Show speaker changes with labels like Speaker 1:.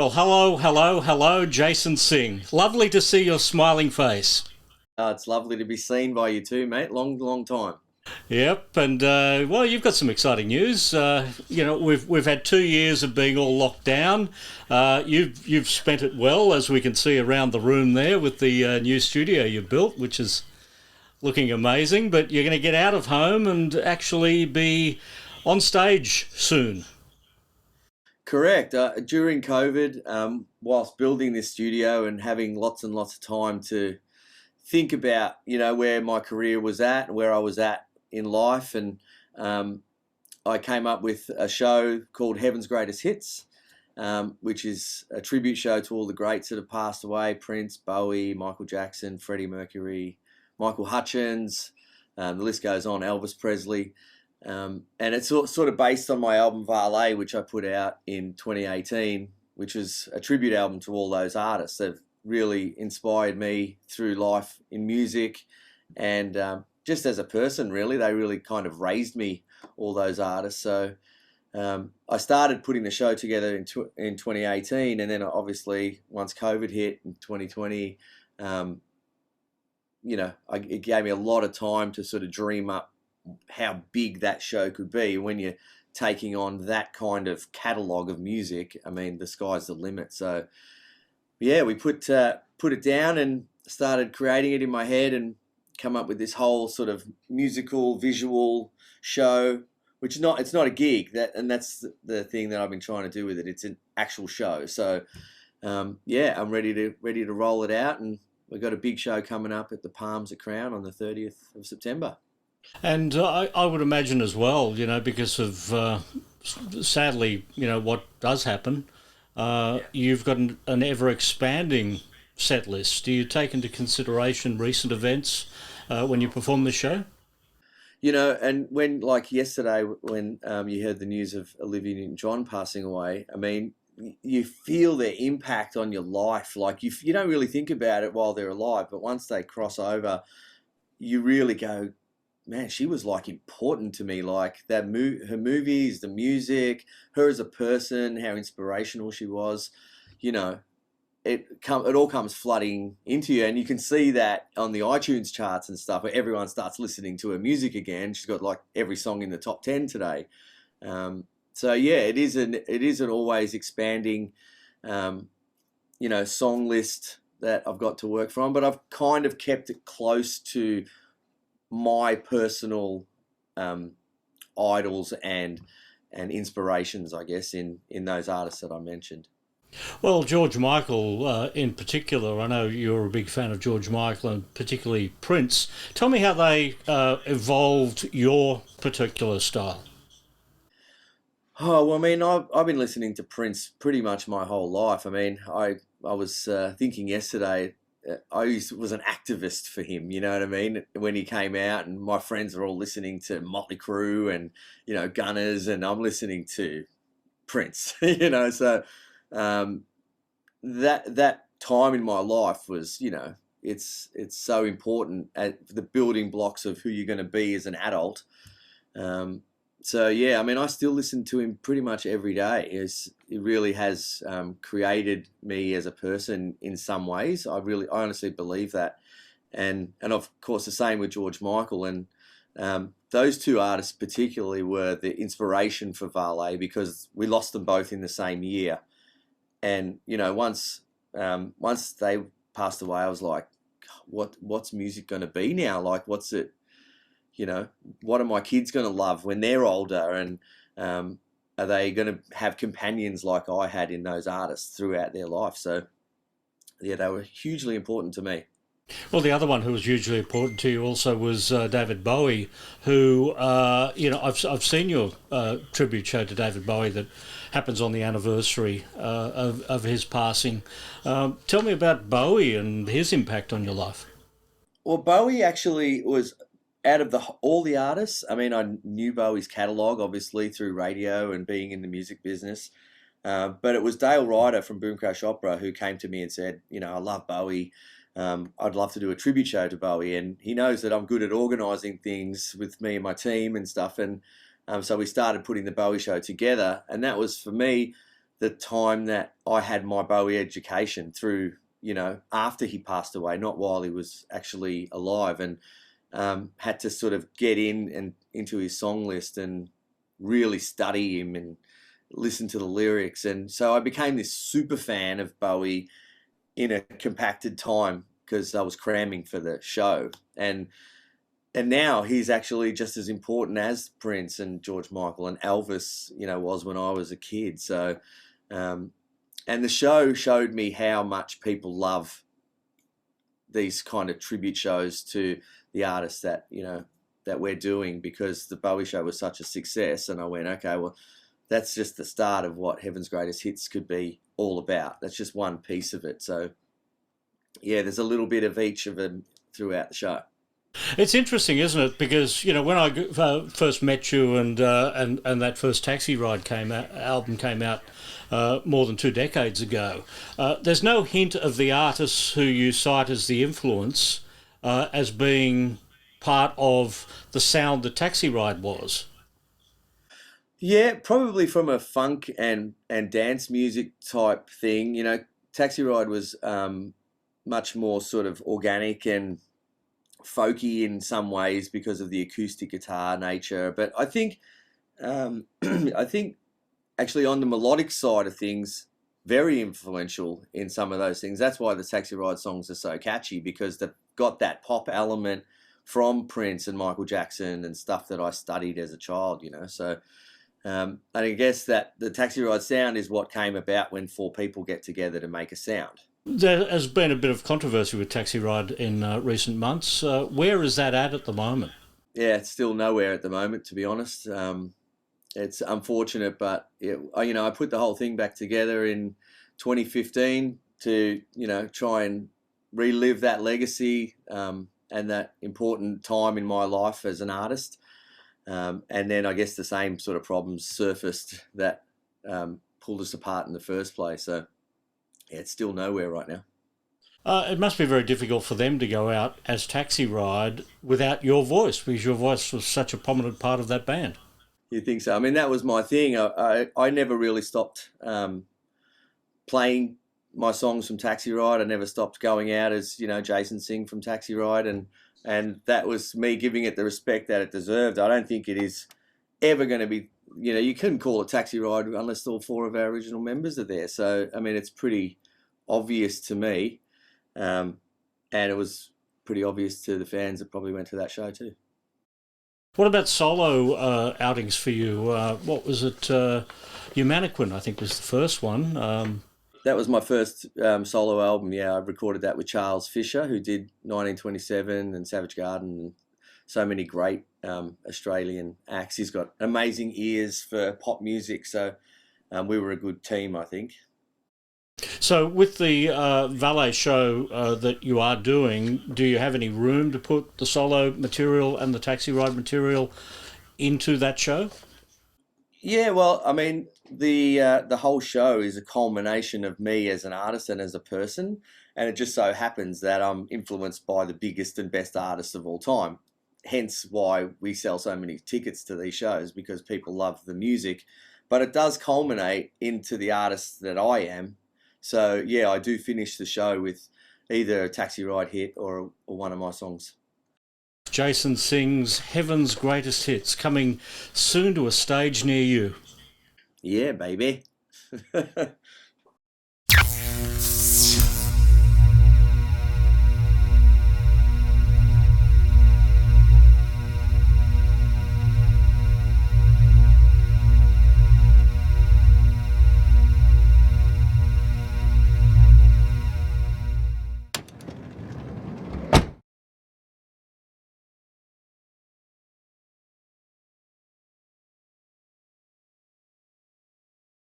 Speaker 1: Well, hello, hello, hello, Jason Singh. Lovely to see your smiling face.
Speaker 2: It's lovely to be seen by you too, mate. Long, long time.
Speaker 1: Yep, and well, you've got some exciting news. We've had 2 years of being all locked down. You've spent it well, as we can see around the room there, with the new studio you built, which is looking amazing. But you're going to get out of home and actually be on stage soon.
Speaker 2: Correct. During COVID, whilst building this studio and having lots and lots of time to think about, where my career was at and where I was at in life, and um, I came up with a show called Heaven's Greatest Hits, which is a tribute show to all the greats that have passed away: Prince, Bowie, Michael Jackson, Freddie Mercury, Michael Hutchence. The list goes on. Elvis Presley. And it's sort of based on my album Vale, which I put out in 2018, which was a tribute album to all those artists that really inspired me through life in music and just as a person, really. They really kind of raised me, all those artists. So I started putting the show together in 2018, and then obviously once COVID hit in 2020, it gave me a lot of time to sort of dream up how big that show could be. When you're taking on that kind of catalogue of music, I mean, the sky's the limit. So yeah, we put it down and started creating it in my head and come up with this whole sort of musical visual show, which is not it's not a gig. That's the thing that I've been trying to do with it. It's an actual show. So yeah, I'm ready to roll it out, and we've got a big show coming up at the Palms at Crown on the 30th of September.
Speaker 1: And I would imagine as well, because of sadly, what does happen,
Speaker 2: Yeah.
Speaker 1: you've got an ever expanding set list. Do you take into consideration recent events when you perform the show?
Speaker 2: And when, like yesterday, when you heard the news of Olivia Newton-John passing away, I mean, you feel their impact on your life. Like you don't really think about it while they're alive, but once they cross over, you really go, man, she was like important to me. Like her movies, the music, her as a person, how inspirational she was. You know, it all comes flooding into you, and you can see that on the iTunes charts and stuff, where everyone starts listening to her music again. She's got like every song in the top 10 today. So yeah, it is an always expanding, song list that I've got to work from, but I've kind of kept it close to my personal um, idols and inspirations, I guess, in those artists that I mentioned.
Speaker 1: Well, George Michael in particular, I know you're a big fan of George Michael and particularly Prince. Tell me how they evolved your particular style.
Speaker 2: Oh, well, I mean, I've been listening to Prince pretty much my whole life. I mean, I was thinking yesterday, was an activist for him, you know what I mean? When he came out, and my friends are all listening to Motley Crue and, Gunners, and I'm listening to Prince, So um, that time in my life was, it's so important at the building blocks of who you're going to be as an adult. Um, so yeah, I mean, I still listen to him pretty much every day. It really has created me as a person in some ways. I honestly believe that, and of course the same with George Michael. And those two artists particularly were the inspiration for Vale, because we lost them both in the same year. And once they passed away, I was like, what's music going to be now? Like, what's it? What are my kids going to love when they're older? And are they going to have companions like I had in those artists throughout their life? So, yeah, they were hugely important to me.
Speaker 1: Well, the other one who was hugely important to you also was David Bowie, who, I've seen your tribute show to David Bowie that happens on the anniversary of his passing. Tell me about Bowie and his impact on your life.
Speaker 2: Well, Bowie actually was out of all the artists. I mean, I knew Bowie's catalog obviously through radio and being in the music business. But it was Dale Ryder from Boom Crash Opera who came to me and said, I love Bowie. I'd love to do a tribute show to Bowie, and he knows that I'm good at organising things with me and my team and stuff. And so we started putting the Bowie show together, and that was for me the time that I had my Bowie education through, after he passed away, not while he was actually alive, and had to sort of get in and into his song list and really study him and listen to the lyrics. And so I became this super fan of Bowie in a compacted time because I was cramming for the show. And now he's actually just as important as Prince and George Michael and Elvis, was when I was a kid. So, and the show showed me how much people love these kind of tribute shows to the artists that, that we're doing, because the Bowie show was such a success. And I went, okay, well, that's just the start of what Heaven's Greatest Hits could be all about. That's just one piece of it. So, yeah, there's a little bit of each of them throughout the show.
Speaker 1: It's interesting, isn't it? Because when I first met you and that first Taxiride album came out more than 2 decades ago, there's no hint of the artists who you cite as the influence as being part of the sound that Taxiride was.
Speaker 2: Yeah, probably from a funk and dance music type thing. Taxiride was much more sort of organic and folky in some ways because of the acoustic guitar nature. But I think actually on the melodic side of things, very influential in some of those things. That's why the Taxiride songs are so catchy, because they've got that pop element from Prince and Michael Jackson and stuff that I studied as a child, So and I guess that the Taxiride sound is what came about when 4 people get together to make a sound.
Speaker 1: There has been a bit of controversy with Taxiride in recent months. Where is that at the moment?
Speaker 2: Yeah, it's still nowhere at the moment, to be honest. It's unfortunate, but I put the whole thing back together in 2015 to try and relive that legacy and that important time in my life as an artist. And then I guess the same sort of problems surfaced that pulled us apart in the first place. So yeah, it's still nowhere right now.
Speaker 1: It must be very difficult for them to go out as Taxiride without your voice, because your voice was such a prominent part of that band.
Speaker 2: You think so? I mean, that was my thing. I never really stopped playing my songs from Taxiride. I never stopped going out as, Jason Singh from Taxiride. And that was me giving it the respect that it deserved. I don't think it is ever going to be, you couldn't call it Taxiride unless all 4 of our original members are there. So, I mean, it's pretty obvious to me. And it was pretty obvious to the fans that probably went to that show too.
Speaker 1: What about solo outings for you? What was it? Humaniquin, I think, was the first one.
Speaker 2: That was my first solo album. Yeah, I recorded that with Charles Fisher, who did 1927 and Savage Garden and so many great Australian acts. He's got amazing ears for pop music, so we were a good team, I think.
Speaker 1: So with the Vale show that you are doing, do you have any room to put the solo material and the Taxiride material into that show?
Speaker 2: Yeah, well, I mean, the whole show is a culmination of me as an artist and as a person, and it just so happens that I'm influenced by the biggest and best artists of all time. Hence why we sell so many tickets to these shows, because people love the music, but it does culminate into the artist that I am. So yeah, I do finish the show with either a Taxiride hit or one of my songs.
Speaker 1: Jason Singh's Heaven's Greatest Hits, coming soon to a stage near you.
Speaker 2: Yeah, baby.